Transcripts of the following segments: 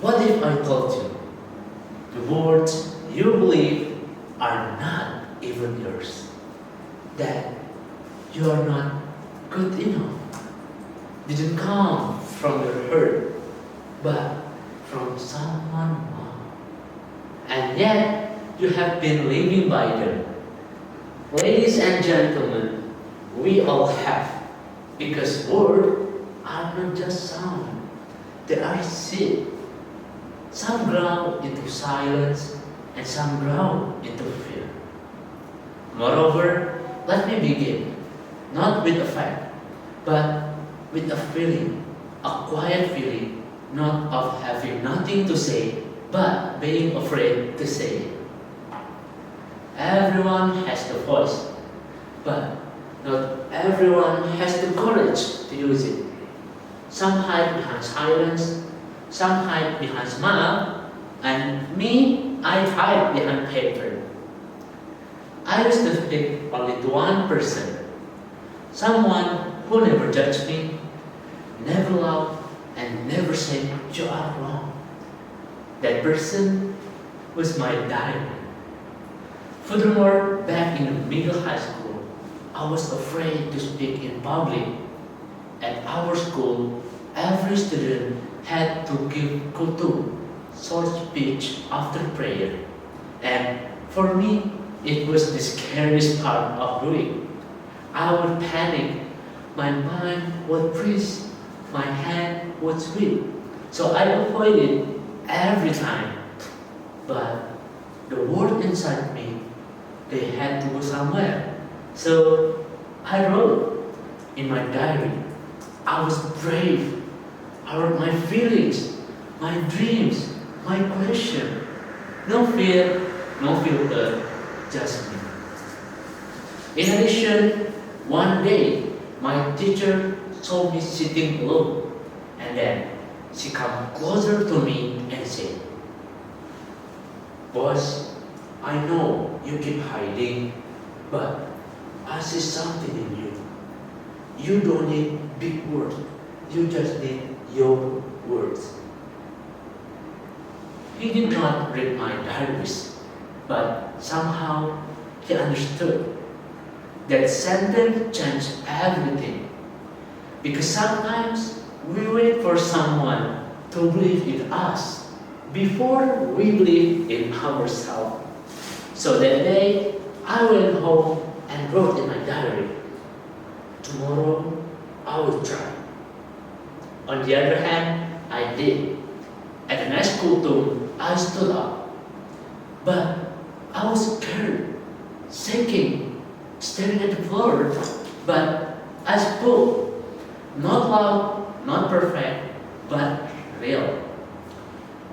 What if I told you the words you believe are not even yours? That you are not good enough. Didn't come from your hurt, but from someone else. And yet, you have been living by them. Ladies and gentlemen, we all have. Because words are not just sound, they are seed. Some grow into silence, and some grow into fear. Moreover, let me begin, not with a fact, but with a feeling, a quiet feeling, not of having nothing to say, but being afraid to say it. Everyone has the voice, but not everyone has the courage to use it. Some hide behind silence, some hide behind smile, and me, I hide behind paper. I used to speak only to one person, someone who never judged me, never loved, and never said, "You are wrong." That person was my diary. Furthermore, back in the middle high school, I was afraid to speak in public. At our school, every student had to give kutub, short speech after prayer. And for me, it was the scariest part of doing. I would panic, my mind would freeze, my hand would sweat. So I avoided every time. But the word inside me, they had to go somewhere. So I wrote in my diary. I was brave. I wrote my feelings, my dreams, my question. No fear, no filter, just me. In addition, one day, my teacher saw me sitting alone, and then she came closer to me and said, "Boss, I know you keep hiding, but I see something in you. You don't need big words, you just need your words." He did not read my diaries, but somehow he understood. That sentence changed everything. Because sometimes we wait for someone to believe in us before we believe in ourselves. So that day, I went home and wrote in my diary, "Tomorrow, I will try." On the other hand, I did. At the next school too, I stood up. But I was scared, shaking, staring at the floor. But I spoke. Not loud, not perfect, but real.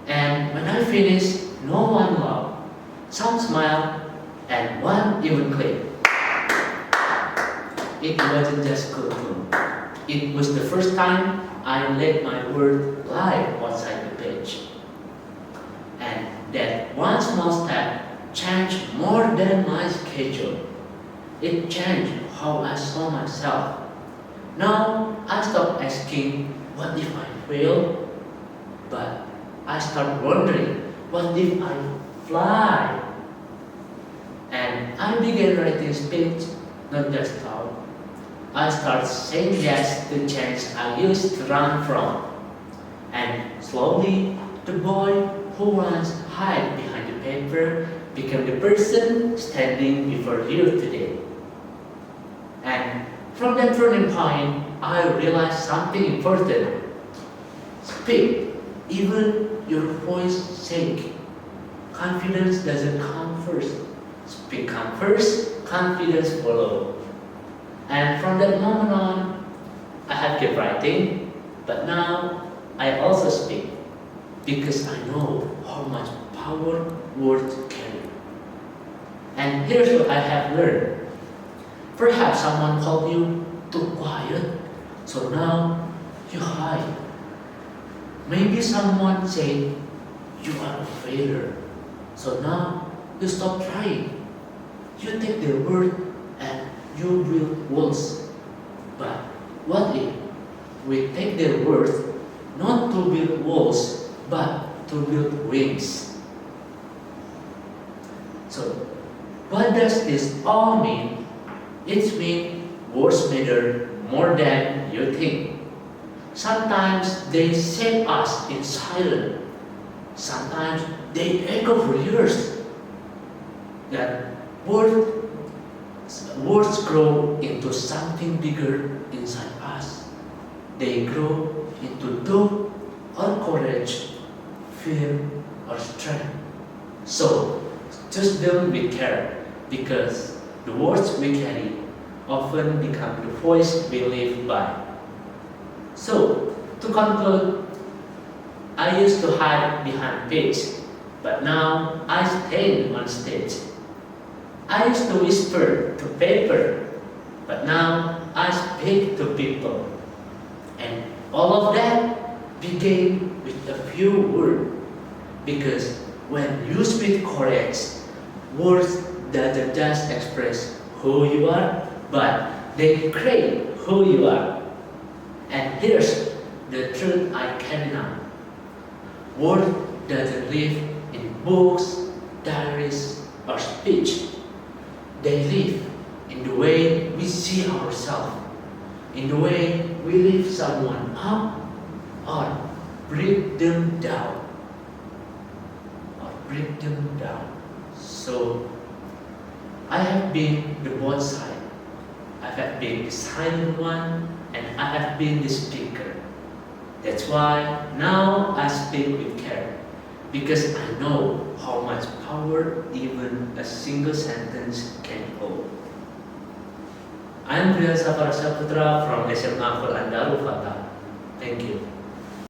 And when I finished, no one laughed. Some smiled, and one even clapped. It wasn't just cartoon. It was the first time I let my word live outside the page. And that one small step changed more than my schedule. It changed how I saw myself. Now I stopped asking, "What if I fail?" But I start wondering, "What if I fly?" And I began writing speech, not just thought. I start saying yes to change I used to run from. And slowly, the boy who once hid behind the paper became the person standing before you today. And from that turning point, I realized something important. Speak, even your voice shake. Confidence doesn't come first. Speak come first, confidence follow. And from that moment on, I have kept writing, but now I also speak because I know how much power words carry. And here's what I have learned. Perhaps someone called you too quiet, so now you hide. Maybe someone said you are a failure, so now you stop trying. You take their word and you build walls. But what if we take their word not to build walls, but to build wings. So, what does this all mean? It means words matter more than you think. Sometimes they shape us in silence. Sometimes they echo for years. That words grow into something bigger inside us. They grow into doubt or courage, fear or strength. So, choose them with care because the words we carry often become the voice we live by. So, to conclude, I used to hide behind page, but now I stand on stage. I used to whisper to paper, but now I speak to people. And all of that began with a few words, because when you speak courage, words doesn't just express who you are, but they create who you are. And here's the truth I carry now. Word doesn't live in books, diaries, or speech. They live in the way we see ourselves, in the way we lift someone up or break them down. So, I have been the both side. I have been the silent one and I have been the speaker. That's why now I speak with care, because I know how much power even a single sentence can hold. I'm Priyansa Parasaputra from SMA Quran Darul Fatah. Thank you.